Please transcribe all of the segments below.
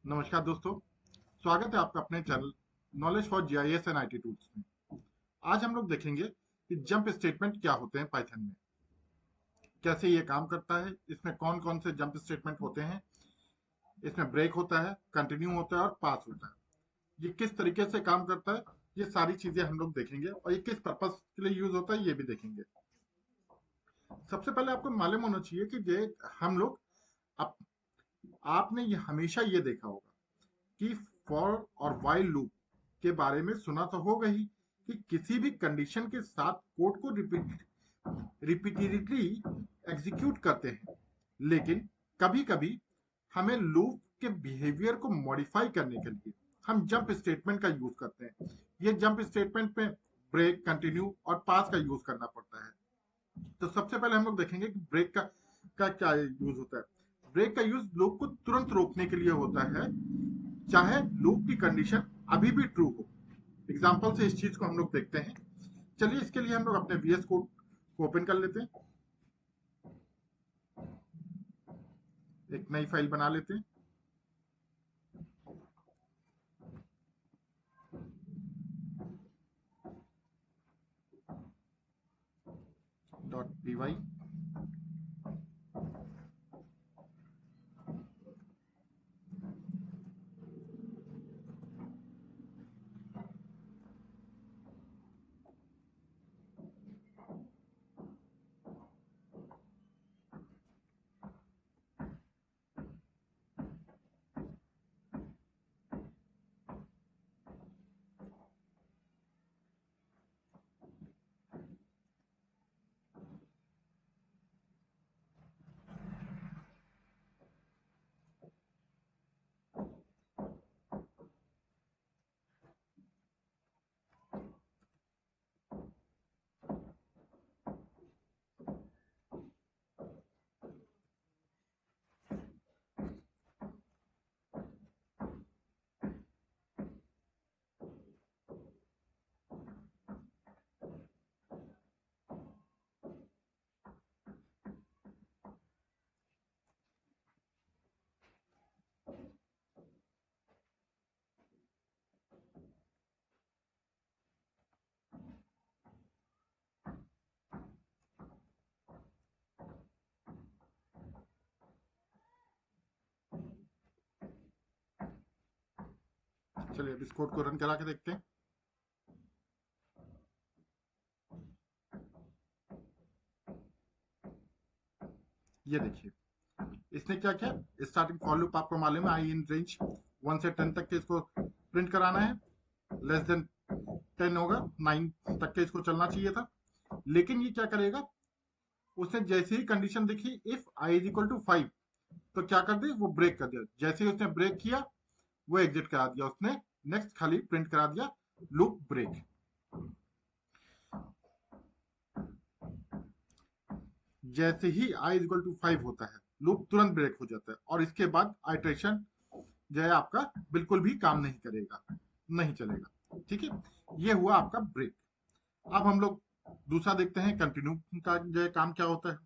नमस्कार दोस्तों, स्वागत है आपका अपने channel knowledge for GIS and IT tools में। आज हम लोग देखेंगे कि जंप स्टेटमेंट क्या होते हैं पाइथन में, कैसे ये काम करता है, इसमें कौन कौन से जंप स्टेटमेंट होते हैं, इसमें ब्रेक होता है, कंटिन्यू होता है और पास होता है। ये किस तरीके से काम करता है, ये सारी चीजें हम लोग देखेंगे और ये किस पर्पज के लिए यूज होता है ये भी देखेंगे। सबसे पहले आपको मालूम होना चाहिए कि ये हम लोग आप, आपने ये हमेशा ये देखा होगा कि फॉर और वाइल लूप के बारे में सुना तो होगा ही कि किसी भी कंडीशन के साथ कोड को रिपीटेडली एग्जीक्यूट करते हैं, लेकिन कभी कभी हमें लूप के बिहेवियर को मॉडिफाई करने के लिए हम जंप स्टेटमेंट का यूज करते हैं। ये जंप स्टेटमेंट में ब्रेक, कंटिन्यू और पास का यूज करना पड़ता है। तो सबसे पहले हम लोग देखेंगे कि ब्रेक का क्या यूज होता है। ब्रेक का यूज लूप को तुरंत रोकने के लिए होता है, चाहे लूप की कंडीशन अभी भी ट्रू हो। एग्जाम्पल से इस चीज को हम लोग देखते हैं। चलिए इसके लिए हम लोग अपने वीएस कोड को ओपन कर लेते हैं, एक नई फाइल बना लेते हैं। .py चलिए अब इस कोड को रन करा के देखते हैं। ये देखिए इसने क्या किया। स्टार्टिंग फॉर लूप आपको मालूम है, आई इन रेंज 1 से 10 तक के इसको प्रिंट कराना है। लेस देन 10 होगा, 9 तक के इसको चलना चाहिए था। लेकिन ये क्या करेगा, उसने जैसे ही कंडीशन देखी if I is equal to 5, तो क्या कर दे, वो ब्रेक कर दिया। जैसे ही उसने ब्रेक किया वो एग्जिट करा दिया, उसने नेक्स्ट खाली प्रिंट करा दिया लूप ब्रेक। जैसे ही आई इक्वल टू 5 होता है लूप तुरंत ब्रेक हो जाता है और इसके बाद आइट्रेशन जो है आपका बिल्कुल भी काम नहीं करेगा, नहीं चलेगा। ठीक है, ये हुआ आपका ब्रेक। अब हम लोग दूसरा देखते हैं, कंटिन्यू का जो है काम क्या होता है।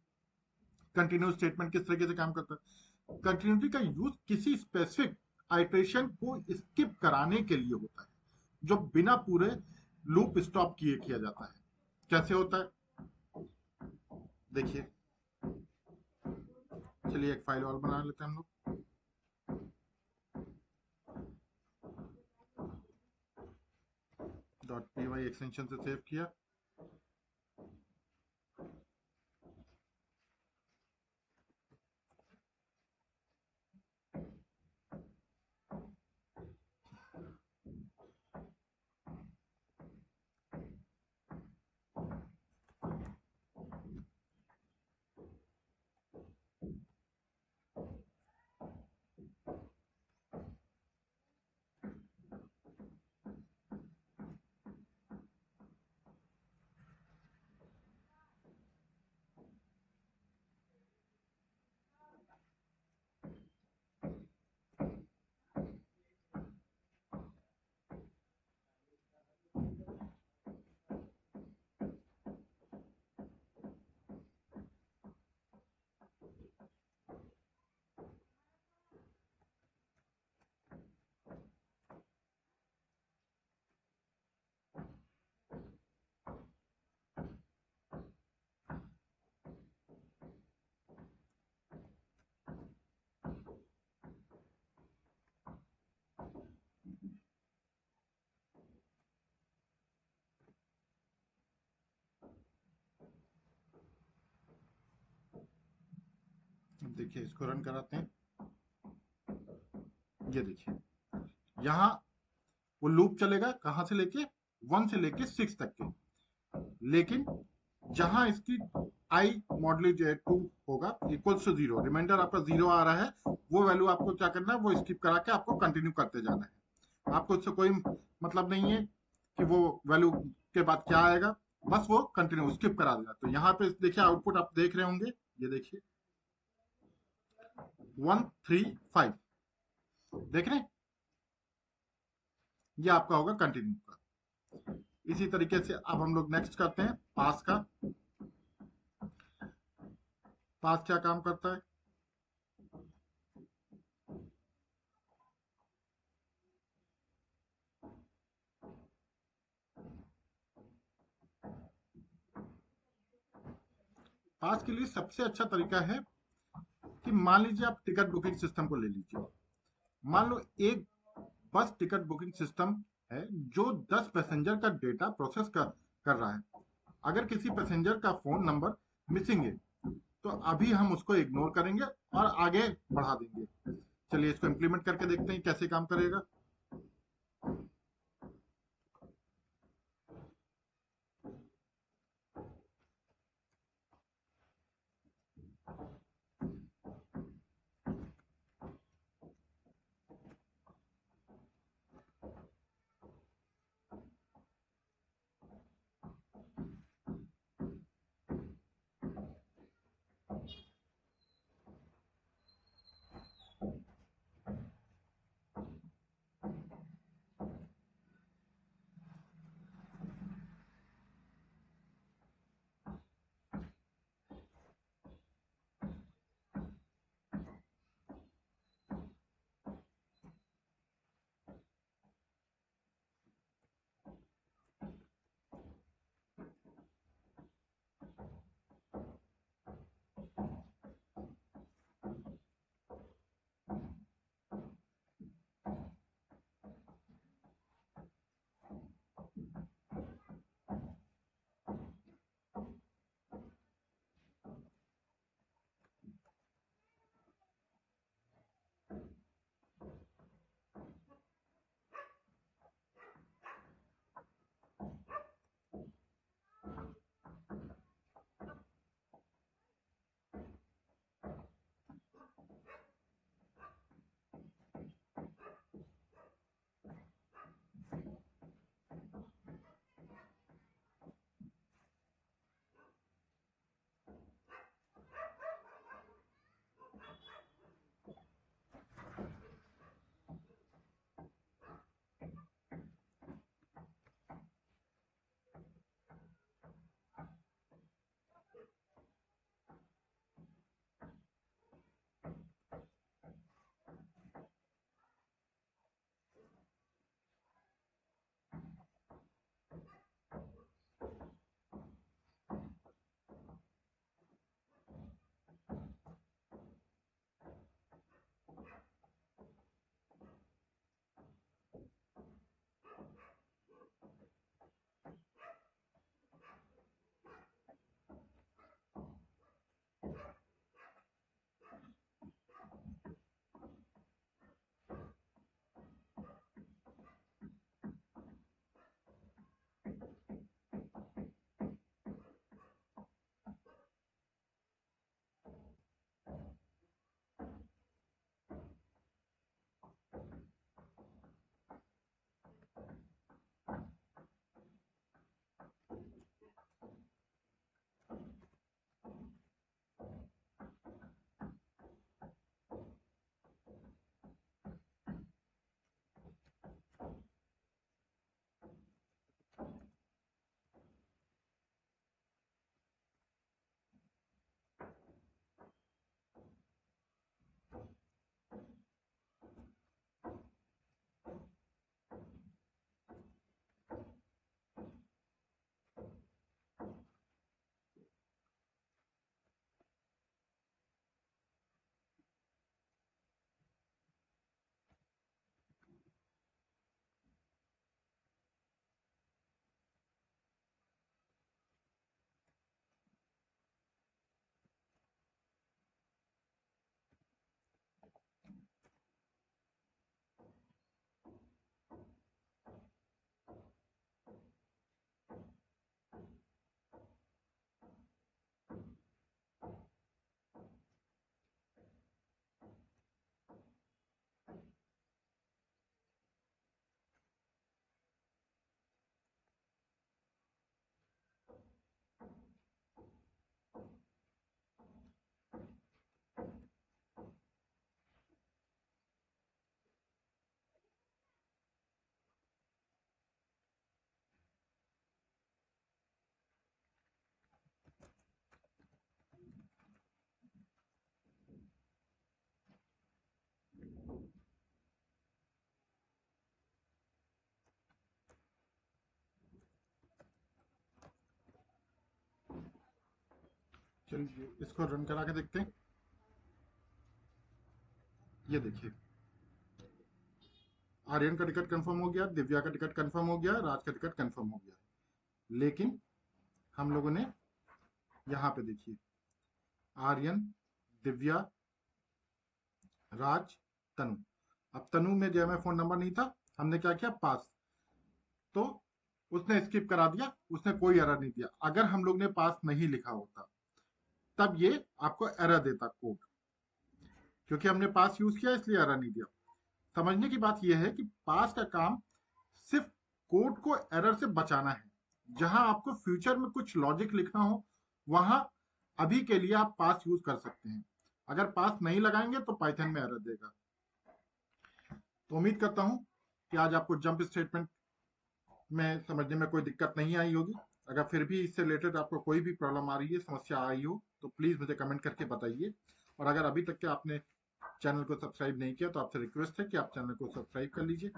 कंटिन्यू स्टेटमेंट किस तरीके से काम करता है। कंटिन्यूटी का यूज किसी स्पेसिफिक आइट्रेशन को स्किप कराने के लिए होता है, जो बिना पूरे लूप स्टॉप किए किया जाता है। कैसे होता है देखिए। चलिए एक फाइल और बना लेते हैं हम लोग। .py एक्सटेंशन से सेव किया। देखिए इसको रन कराते हैं। ये देखिए यहाँ वो लूप चलेगा कहाँ से लेके 1 से लेके 6 तक के, लेकिन जहां इसकी आई मॉडलेज 2 होगा इक्वल्स टू 0, रिमाइंडर आपका 0 आ रहा है, वो वैल्यू आपको क्या करना है, वो स्किप करा के आपको कंटिन्यू करते जाना है। आपको इससे कोई मतलब नहीं है कि वो वैल्यू के बाद क्या आएगा, बस वो कंटिन्यू स्किप करा देगा। तो यहाँ पे देखिए आउटपुट आप देख रहे होंगे, ये देखिए 135 देख रहे हैं, ये आपका होगा कंटिन्यू का। इसी तरीके से अब हम लोग नेक्स्ट करते हैं पास का। पास क्या काम करता है, पास के लिए सबसे अच्छा तरीका है कि मान लीजिए आप टिकट बुकिंग सिस्टम को ले लीजिए। मान लो एक बस टिकट बुकिंग सिस्टम है जो 10 पैसेंजर का डेटा प्रोसेस कर रहा है। अगर किसी पैसेंजर का फोन नंबर मिसिंग है तो अभी हम उसको इग्नोर करेंगे और आगे बढ़ा देंगे। चलिए इसको इम्प्लीमेंट करके देखते हैं कैसे काम करेगा। चलिए इसको रन करा के देखते हैं। ये देखिए, आर्यन का टिकट कंफर्म हो गया, दिव्या का टिकट कंफर्म हो गया, राज का टिकट कंफर्म हो गया। लेकिन हम लोगों ने यहाँ पे देखिए, आर्यन, दिव्या, राज, तनु। अब तनु में जो है फोन नंबर नहीं था, हमने क्या किया, पास। तो उसने स्किप करा दिया, उसने कोई एरर नहीं दिया। अगर हम लोग ने पास नहीं लिखा होता तब ये आपको एरर देता कोड। क्योंकि हमने पास यूज किया इसलिए एरर नहीं दिया। समझने की बात यह है कि पास का काम सिर्फ कोड को एरर से बचाना है। जहां आपको फ्यूचर में कुछ लॉजिक लिखना हो, वहां अभी के लिए आप पास यूज कर सकते हैं। अगर पास नहीं लगाएंगे तो पाइथन में एरर देगा। तो उम्मीद करता हूं कि आज आपको जंप स्टेटमेंट में समझने में कोई दिक्कत नहीं आई होगी। अगर फिर भी इससे रिलेटेड आपको कोई भी प्रॉब्लम आ रही है, समस्या आई हो, तो प्लीज मुझे कमेंट करके बताइए। और अगर अभी तक के आपने चैनल को सब्सक्राइब नहीं किया तो आपसे रिक्वेस्ट है कि आप चैनल को सब्सक्राइब कर लीजिए।